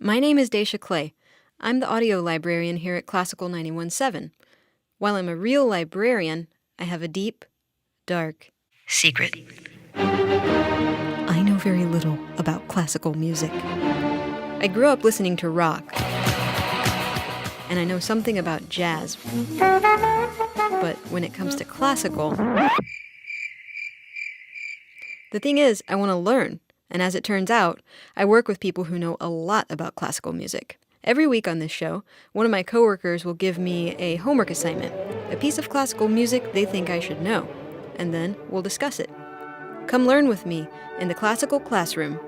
My name is Dacia Clay. I'm the audio librarian here at Classical 91.7. While I'm a real librarian, I have a deep, dark secret. I know very little about classical music. I grew up listening to rock, and I know something about jazz. But when it comes to classical, the thing is, I want to learn. And as it turns out, I work with people who know a lot about classical music. Every week on this show, one of my coworkers will give me a homework assignment, a piece of classical music they think I should know, and then we'll discuss it. Come learn with me in the classical classroom.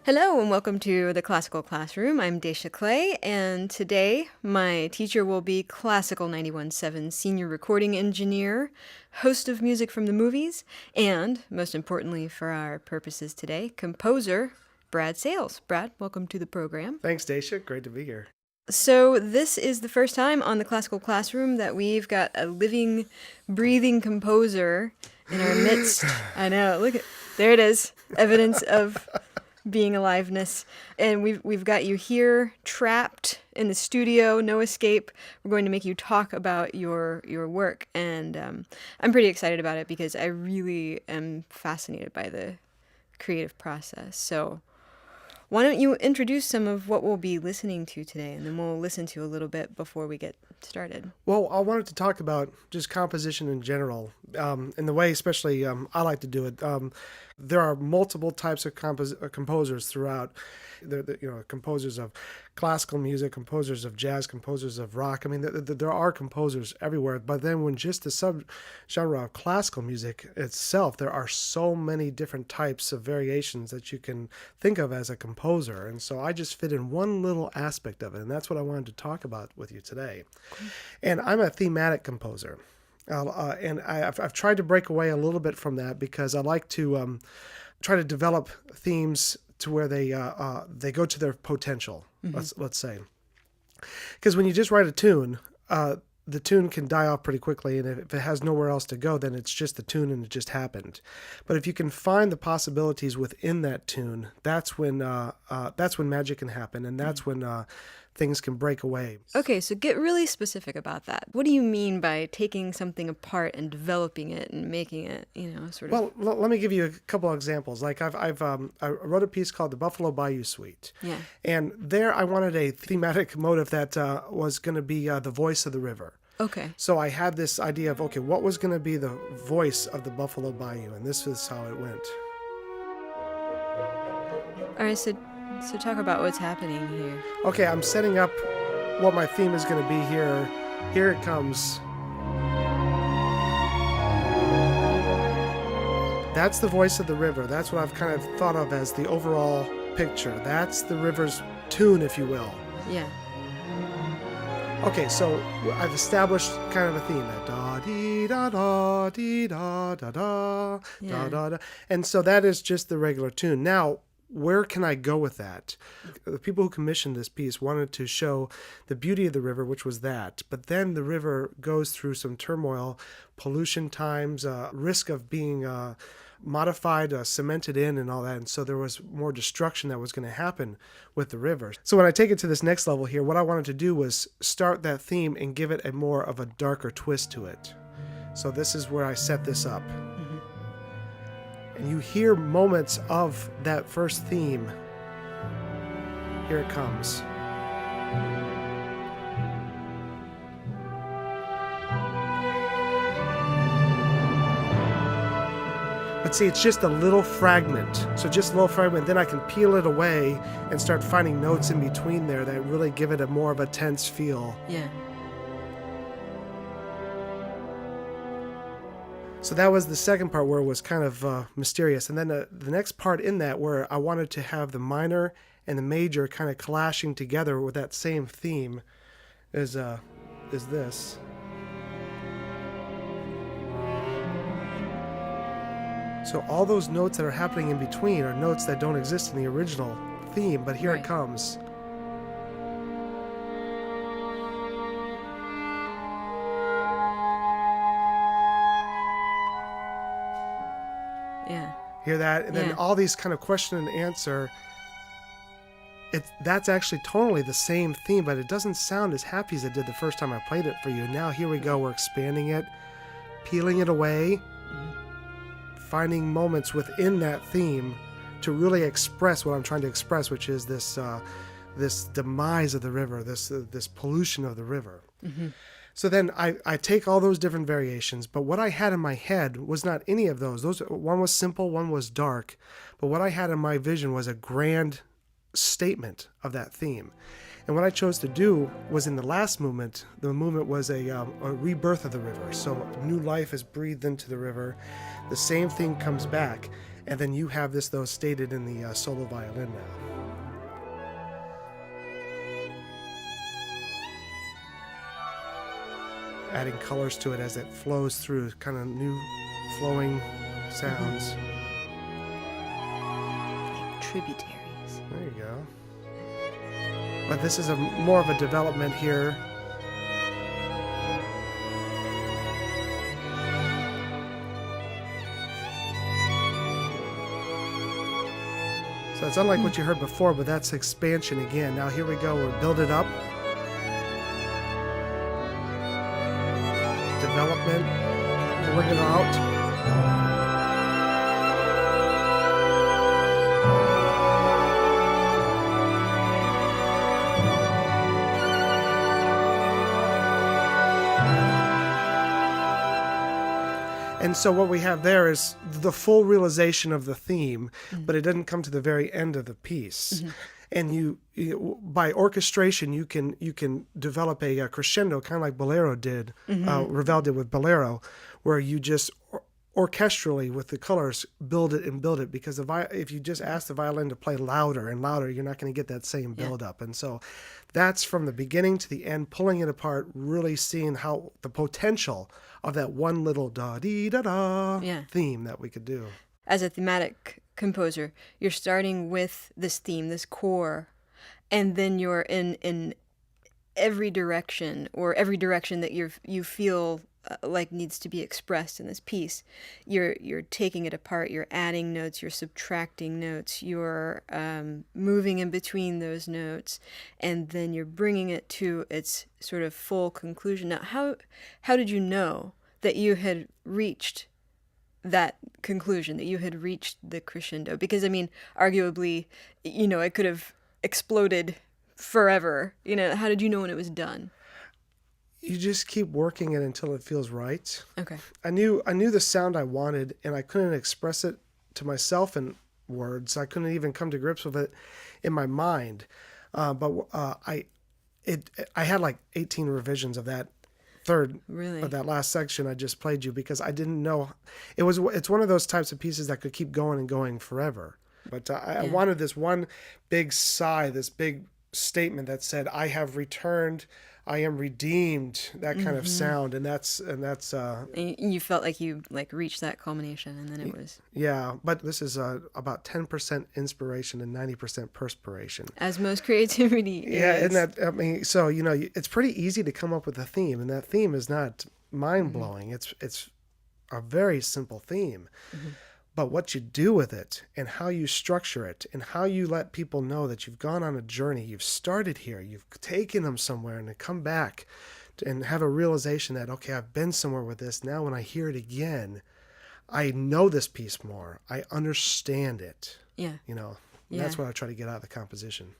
Hello and welcome to the Classical Classroom. I'm Dacia Clay, and today my teacher will be Classical 91.7 Senior Recording Engineer, host of Music from the Movies, and, most importantly for our purposes today, composer Brad Sayles. Brad, welcome to the program. Thanks, Dacia. Great to be here. So this is the first time on the Classical Classroom that we've got a living, breathing composer in our midst. I know, look at, there it is, evidence of being aliveness. And we've got you here, trapped in the studio, no escape. We're going to make you talk about your work, and I'm pretty excited about it because I really am fascinated by the creative process. So why don't you introduce some of what we'll be listening to today, and then we'll listen to a little bit before we get started. Well, I wanted to talk about just composition in general, in the way especially I like to do it. There are multiple types of composers throughout. Composers of classical music, composers of jazz, composers of rock. I mean, there are composers everywhere. But then when just the subgenre of classical music itself, there are so many different types of variations that you can think of as a composer. And so I just fit in one little aspect of it, and that's what I wanted to talk about with you today. Cool. And I'm a thematic composer. And I've tried to break away a little bit from that because I like to try to develop themes to where they go to their potential. Mm-hmm. Let's say, because when you just write a tune, the tune can die off pretty quickly, and if it has nowhere else to go, then it's just the tune and it just happened. But if you can find the possibilities within that tune, that's when magic can happen, and that's when things can break away. Okay, so get really specific about that. What do you mean by taking something apart and developing it and making it, sort of? Well, let me give you a couple of examples. Like I wrote a piece called the Buffalo Bayou Suite. Yeah. And there I wanted a thematic motive that was going to be the voice of the river. Okay. So I had this idea of, okay, what was going to be the voice of the Buffalo Bayou? And this is how it went. All right, so talk about what's happening here. Okay, I'm setting up what my theme is going to be here. Here it comes. That's the voice of the river. That's what I've kind of thought of as the overall picture. That's the river's tune, if you will. Yeah. Okay, so I've established kind of a theme. Da dee da da dee da da da da da da. And so that is just the regular tune. Now, where can I go with that? The people who commissioned this piece wanted to show the beauty of the river, which was that. But then the river goes through some turmoil, pollution times, risk of being modified, cemented in and all that. And so there was more destruction that was going to happen with the river. So when I take it to this next level here, what I wanted to do was start that theme and give it a more of a darker twist to it. So this is where I set this up. And you hear moments of that first theme. Here it comes. But see, it's just a little fragment. So just a little fragment. Then I can peel it away and start finding notes in between there that really give it a more of a tense feel. Yeah. So that was the second part where it was kind of mysterious. And then the next part in that where I wanted to have the minor and the major kind of clashing together with that same theme is this. So all those notes that are happening in between are notes that don't exist in the original theme, but here it comes. Hear that? And then Yeah. all these kind of question and answer. That's actually totally the same theme, but it doesn't sound as happy as it did the first time I played it for you. Now here we go. We're expanding it, peeling it away, finding moments within that theme to really express what I'm trying to express, which is this demise of the river, this pollution of the river. Mm-hmm. So then I take all those different variations, but what I had in my head was not any of those. One was simple, one was dark, but what I had in my vision was a grand statement of that theme. And what I chose to do was in the last movement, the movement was a rebirth of the river. So new life is breathed into the river. The same thing comes back, and then you have this, though, stated in the solo violin now. Adding colors to it as it flows through, kind of new flowing sounds. Like tributaries. There you go. But this is more of a development here. So it's unlike what you heard before, but that's expansion again. Now here we go. We'll build it up. Development. Bring it out. And so what we have there is the full realization of the theme, but it doesn't come to the very end of the piece. Mm-hmm. And you by orchestration, you can develop a crescendo, kind of like Bolero did, Ravel did with Bolero, where you just orchestrally with the colors build it, because if you just ask the violin to play louder and louder, you're not going to get that same build up. And so that's from the beginning to the end, pulling it apart, really seeing how the potential of that one little da-dee-da-da theme that we could do. As a thematic composer, you're starting with this theme, this core, and then you're in every direction, or every direction that you feel like needs to be expressed in this piece. You're taking it apart, you're adding notes, you're subtracting notes, you're moving in between those notes, and then you're bringing it to its sort of full conclusion. Now, how did you know that you had reached that conclusion, that you had reached the crescendo? Because, I mean, arguably, it could have exploded forever. How did you know when it was done? You just keep working it until it feels right. Okay. I knew the sound I wanted, and I couldn't express it to myself in words. I couldn't even come to grips with it in my mind. But I had like 18 revisions of that third of that last section I just played you, because I didn't know it's one of those types of pieces that could keep going and going forever. But I wanted this one big sigh, this big statement that said, I have returned, I am redeemed, that kind of sound. And that's you felt like you reached that culmination, and then it was. Yeah, but this is about 10% inspiration and 90% perspiration. As most creativity is. Yeah, and so it's pretty easy to come up with a theme, and that theme is not mind-blowing. It's a very simple theme. But what you do with it, and how you structure it, and how you let people know that you've gone on a journey, you've started here, you've taken them somewhere, and to come back and have a realization that, okay, I've been somewhere with this. Now when I hear it again, I know this piece more. I understand it. Yeah. That's what I try to get out of the composition.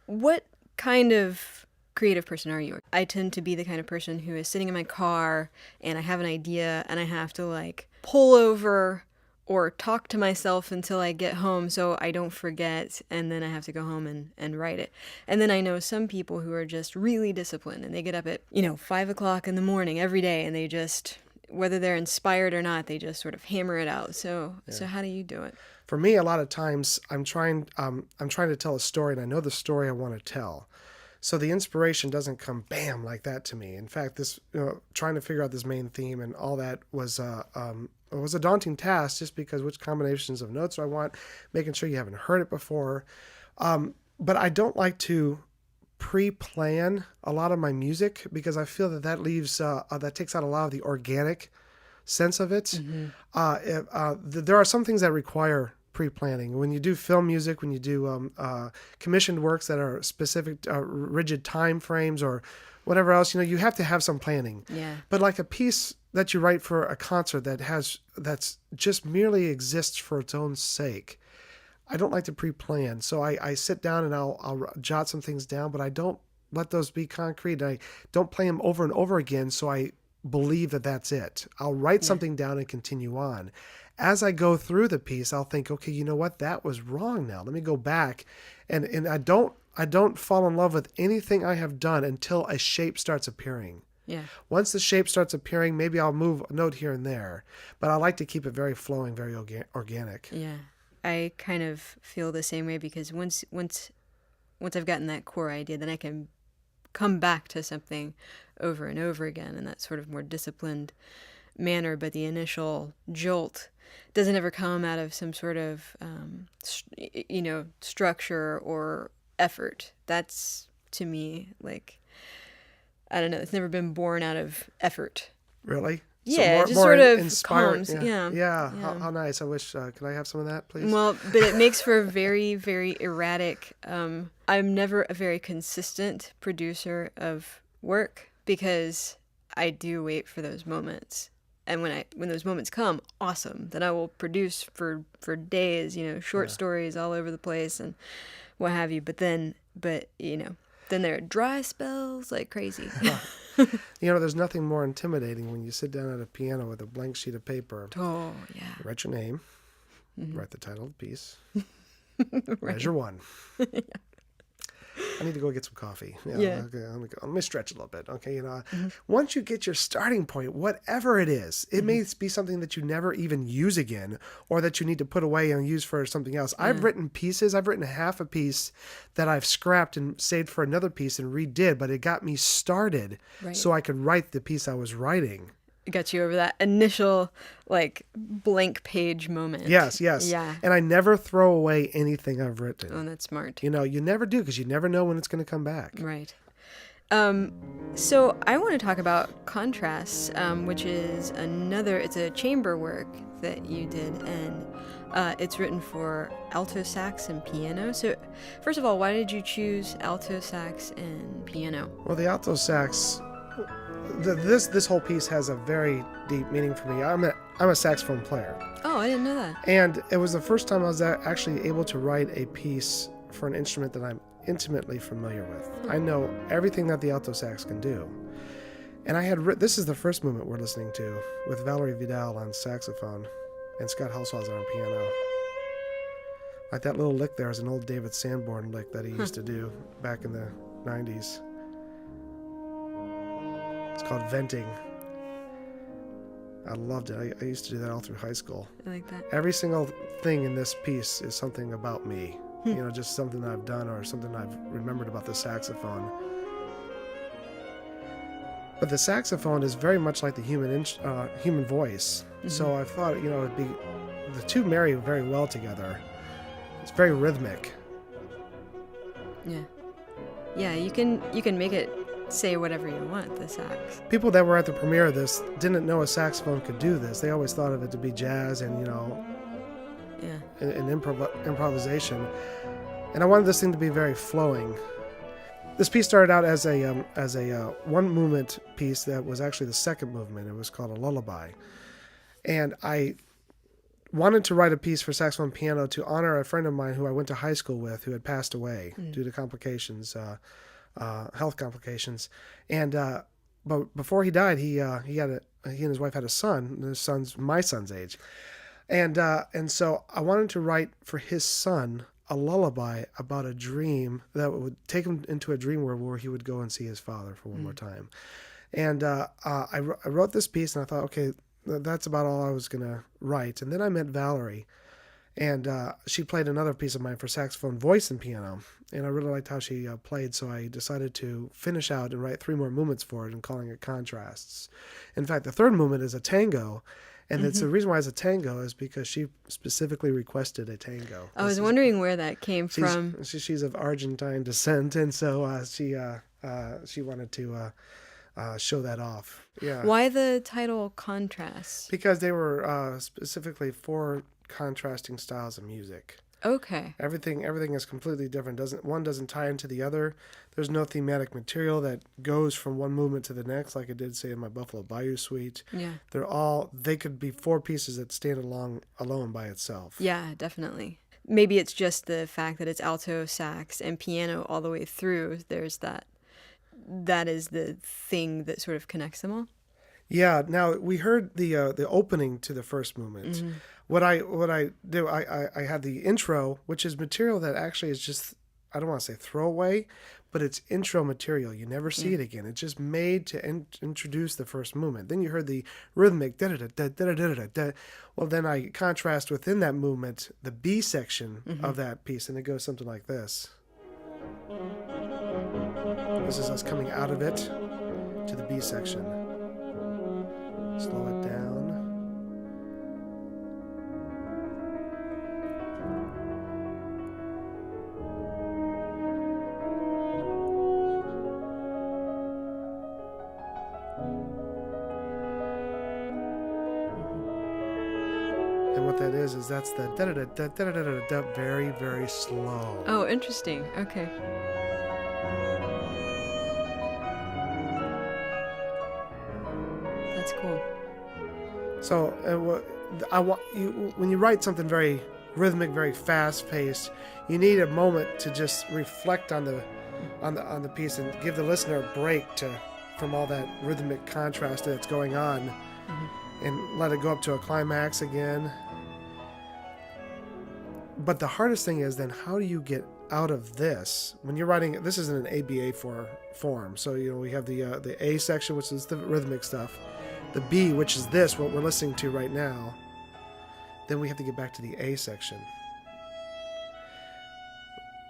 What kind of creative person are you? I tend to be the kind of person who is sitting in my car, and I have an idea, and I have to pull over or talk to myself until I get home so I don't forget, and then I have to go home and write it. And then I know some people who are just really disciplined, and they get up at 5 o'clock in the morning every day, and they just, whether they're inspired or not, they just sort of hammer it out. So how do you do it? For me, a lot of times I'm trying to tell a story, and I know the story I want to tell. So the inspiration doesn't come bam like that to me. In fact, this trying to figure out this main theme and all that was it was a daunting task, just because which combinations of notes do I want, making sure you haven't heard it before. But I don't like to pre-plan a lot of my music, because I feel that leaves that takes out a lot of the organic sense of it. There are some things that require pre-planning. When you do film music, when you do commissioned works that are specific, rigid time frames or whatever else, you have to have some planning. Yeah. But like a piece that you write for a concert that's just merely exists for its own sake, I don't like to pre-plan. So I sit down and I'll jot some things down, but I don't let those be concrete. I don't play them over and over again, so I believe that that's it. I'll write something down and continue on. As I go through the piece, I'll think, okay, you know what? That was wrong now. Let me go back. And I don't fall in love with anything I have done until a shape starts appearing. Yeah. Once the shape starts appearing, maybe I'll move a note here and there. But I like to keep it very flowing, very organic. Yeah. I kind of feel the same way because once I've gotten that core idea, then I can come back to something over and over again in that sort of more disciplined manner. But the initial jolt doesn't ever come out of some sort of, structure or effort. That's, to me, like, I don't know, it's never been born out of effort. Really? Yeah, more, it just more sort of inspired. comes. Yeah. How nice. I wish, can I have some of that, please? Well, but it makes for a very, very erratic. I'm never a very consistent producer of work because I do wait for those moments. And when those moments come, awesome. Then I will produce for days, short stories all over the place and what have you. But then there are dry spells like crazy. There's nothing more intimidating when you sit down at a piano with a blank sheet of paper. Oh, yeah. Write your name. Write the title of the piece. Right. Measure 1. Yeah. I need to go get some coffee. Yeah. Okay, let me stretch a little bit. Okay, once you get your starting point, whatever it is, it may be something that you never even use again, or that you need to put away and use for something else. Yeah. I've written pieces. I've written half a piece that I've scrapped and saved for another piece and redid, but it got me started so I could write the piece I was writing. Got you over that initial blank page moment. Yes. Yeah. And I never throw away anything I've written. Oh, that's smart. You never do because you never know when it's going to come back. Right. So I want to talk about Contrasts, which is it's a chamber work that you did, and it's written for alto sax and piano. So first of all, why did you choose alto sax and piano? Well, the alto sax... This whole piece has a very deep meaning for me. I'm a saxophone player. Oh, I didn't know that. And it was the first time I was actually able to write a piece for an instrument that I'm intimately familiar with. I know everything that the alto sax can do. And I had this is the first movement we're listening to with Valerie Vidal on saxophone and Scott Hulslander on piano. Like that little lick there is an old David Sanborn lick that he used to do back in the 90s. It's called Venting. I loved it. I used to do that all through high school. I like that. Every single thing in this piece is something about me. Just something that I've done or something I've remembered about the saxophone. But the saxophone is very much like the human voice. So I thought, it'd be the two marry very well together. It's very rhythmic. Yeah. Yeah, you can make it say whatever you want, the sax. People that were at the premiere of this didn't know a saxophone could do this. They always thought of it to be jazz and, and improvisation. And I wanted this thing to be very flowing. This piece started out as a one movement piece that was actually the second movement. It was called a lullaby. And I wanted to write a piece for saxophone and piano to honor a friend of mine who I went to high school with who had passed away due to complications, health complications. And but before he died, he and his wife had a son. His son's my son's age. And so I wanted to write for his son a lullaby about a dream that would take him into a dream world where he would go and see his father for one more time. And I wrote this piece, and I thought, okay, that's about all I was going to write. And then I met Valerie, and she played another piece of mine for saxophone, voice, and piano. And I really liked how she played, so I decided to finish out and write 3 more movements for it and calling it Contrasts. In fact, the third movement is a tango. And it's the reason why it's a tango is because she specifically requested a tango. I was wondering where that came from. She's of Argentine descent, and so she wanted to show that off. Yeah. Why the title Contrast? Because they were specifically for contrasting styles of music. Okay. Everything is completely different. One doesn't tie into the other. There's no thematic material that goes from one movement to the next, like I did say in my Buffalo Bayou Suite. Yeah. They could be four pieces that stand alone by itself. Yeah, definitely. Maybe it's just the fact that it's alto, sax, and piano all the way through. There's that. That is the thing that sort of connects them all. Yeah. Now we heard the opening to the first movement. Mm-hmm. What I do, I had the intro, which is material that actually is just, I don't want to say throwaway, but it's intro material. You never see it again. It's just made to introduce the first movement. Then you heard the rhythmic da da da da da da da da. Well, then I contrast within that movement the B section of that piece, and it goes something like this. This is us coming out of it to the B section. Slow it down. And what that is that's the da da da da da da da da, very, very slow. Oh, interesting. Okay. That's cool. So I want you, when you write something very rhythmic, very fast-paced, you need a moment to just reflect on the piece and give the listener a break from all that rhythmic contrast that's going on, and let it go up to a climax again. But the hardest thing is then, how do you get out of this when you're writing? This is in an ABA form, so we have the A section, which is the rhythmic stuff, the B, which is this, what we're listening to right now. Then we have to get back to the A section.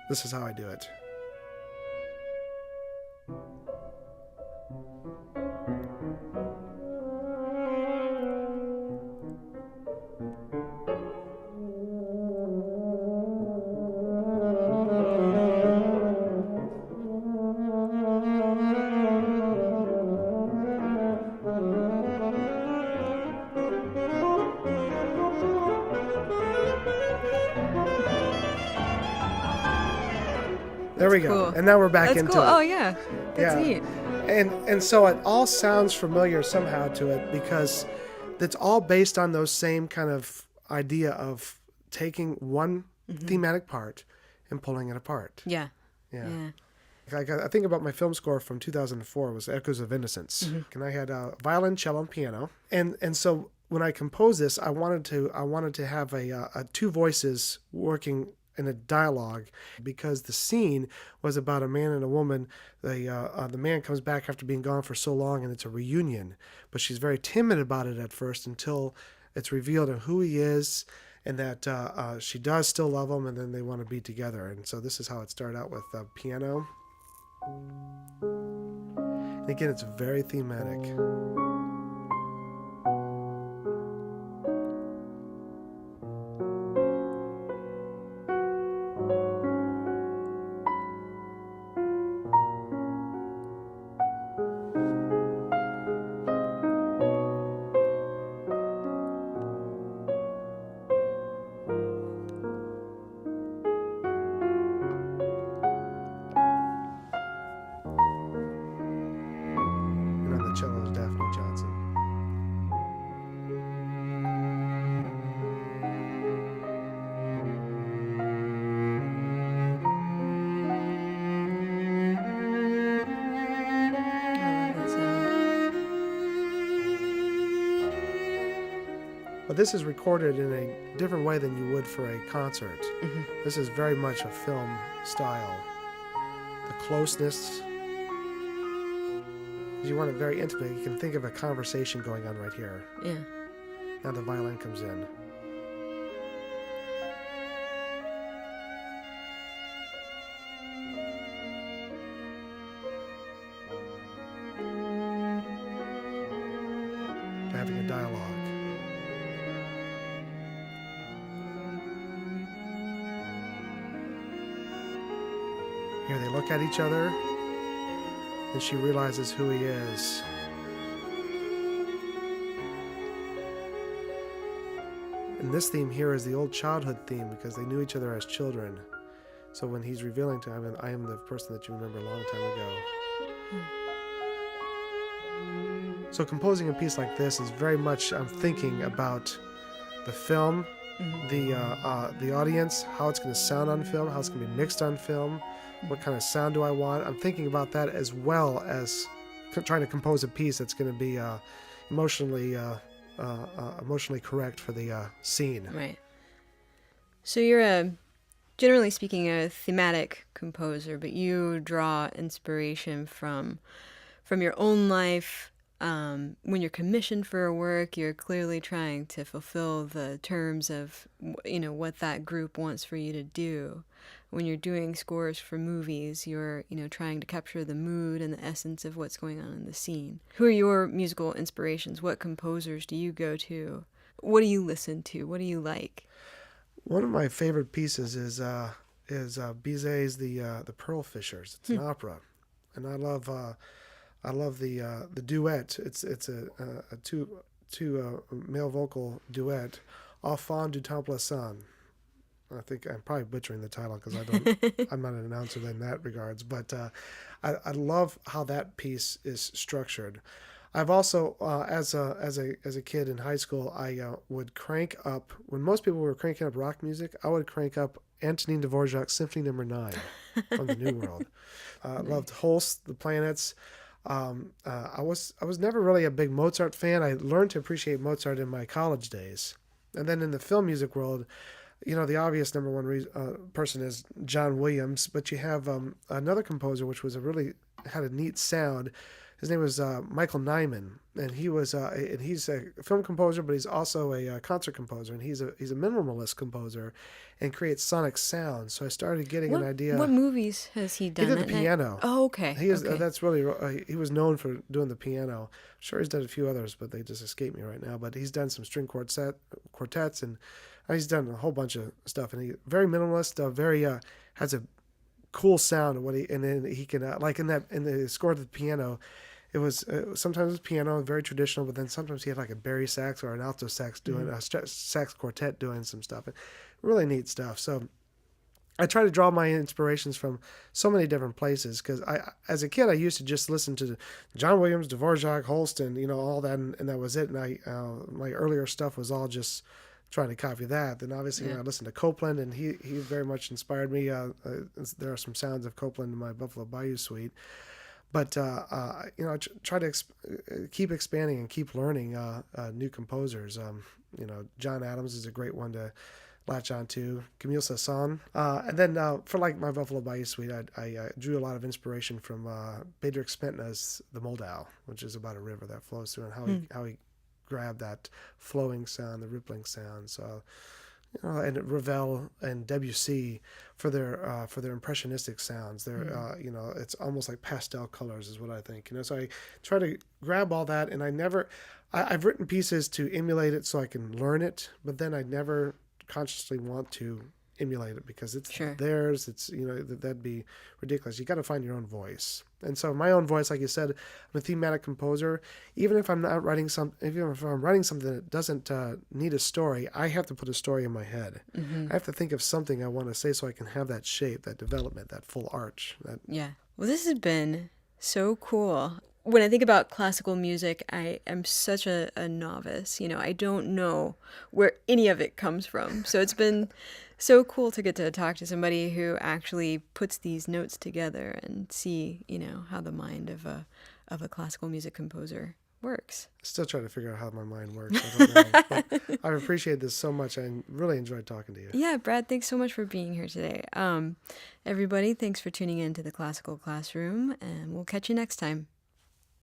This is how I do it. There we go. Cool. And now we're back That's into cool. it. Oh, yeah. That's Yeah. neat. And so it all sounds familiar somehow to it, because it's all based on those same kind of idea of taking one thematic part and pulling it apart. Yeah. Yeah. Yeah. Like, I think about my film score from 2004 was Echoes of Innocence, and I had violin, cello, and piano, and so when I composed this, I wanted to have a two voices working in a dialogue, because the scene was about a man and a woman. The man comes back after being gone for so long, and it's a reunion, but she's very timid about it at first until it's revealed who he is, and that she does still love him, and then they want to be together. And so this is how it started out with piano. And again, it's very thematic. Cello is Daphne Johnson. I love that sound. But this is recorded in a different way than you would for a concert. This is very much a film style. The closeness. You want it very intimate. You can think of a conversation going on right here. Yeah. Now the violin comes in. They're having a dialogue. Here they look at each other. and she realizes who he is. And this theme here is the old childhood theme because they knew each other as children. So when he's revealing to him, I am the person that you remember a long time ago. So composing a piece like this is very much, I'm thinking about the film, the audience, how it's going to sound on film, how it's going to be mixed on film, what kind of sound do I want. I'm thinking about that as well as trying to compose a piece that's going to be emotionally correct for the scene. Right. So you're generally speaking, a thematic composer, but you draw inspiration from your own life. When you're commissioned for a work, you're clearly trying to fulfill the terms of, what that group wants for you to do. When you're doing scores for movies, you're, trying to capture the mood and the essence of what's going on in the scene. Who are your musical inspirations? What composers do you go to? What do you listen to? What do you like? One of my favorite pieces is Bizet's the Pearl Fishers. It's an opera, and I love the duet. It's a two male vocal duet, Enfant du Temple Sun. I think I'm probably butchering the title because I'm not an announcer in that regards, but I love how that piece is structured. I've also, as a kid in high school, I would crank up, when most people were cranking up rock music, I would crank up Antonin Dvorak's Symphony No. 9 from the New World. Loved Holst, the Planets. I was never really a big Mozart fan. I learned to appreciate Mozart in my college days. And then in the film music world, the obvious number one person is John Williams, but you have another composer which had a neat sound. His name was Michael Nyman, and he's a film composer, but he's also a concert composer, and he's a minimalist composer, and creates sonic sounds. So I started getting an idea. What movies has he done? He did the piano. Oh, okay. That's really he was known for doing the piano. I'm sure he's done a few others, but they just escape me right now. But he's done some string quartets, and he's done a whole bunch of stuff. And he very minimalist, has a cool sound of and then he can like in the score of the piano. It was sometimes it was piano, very traditional, but then sometimes he had like a bari sax or an alto sax doing a sax quartet doing some stuff. Really neat stuff. So I try to draw my inspirations from so many different places because as a kid, I used to just listen to John Williams, Dvorak, Holst, and all that, and that was it. And my earlier stuff was all just trying to copy that. Then obviously I listened to Copland, and he very much inspired me. There are some sounds of Copland in my Buffalo Bayou suite. But I try to keep expanding and keep learning new composers. John Adams is a great one to latch on to. Camille Saint-Saëns. And then for like my Buffalo Bayou suite, I drew a lot of inspiration from Bedřich Spentna's The Moldau, which is about a river that flows through, and how he grabbed that flowing sound, the rippling sound. So. And Ravel and Debussy for their impressionistic sounds. They're it's almost like pastel colors is what I think. So I try to grab all that, and I've written pieces to emulate it so I can learn it, but then I never consciously want to emulate it because it's theirs. It's that'd be ridiculous. You got to find your own voice. And so my own voice, like you said, I'm a thematic composer. Even if I'm writing something that doesn't need a story, I have to put a story in my head. I have to think of something I want to say so I can have that shape, that development, that full arch. Yeah. Well, this has been so cool. When I think about classical music, I am such a novice. I don't know where any of it comes from. So it's been so cool to get to talk to somebody who actually puts these notes together and see, how the mind of a classical music composer works. Still trying to figure out how my mind works. I don't know. But I appreciate this so much. I really enjoyed talking to you. Yeah, Brad, thanks so much for being here today. Everybody, thanks for tuning in to the Classical Classroom, and we'll catch you next time.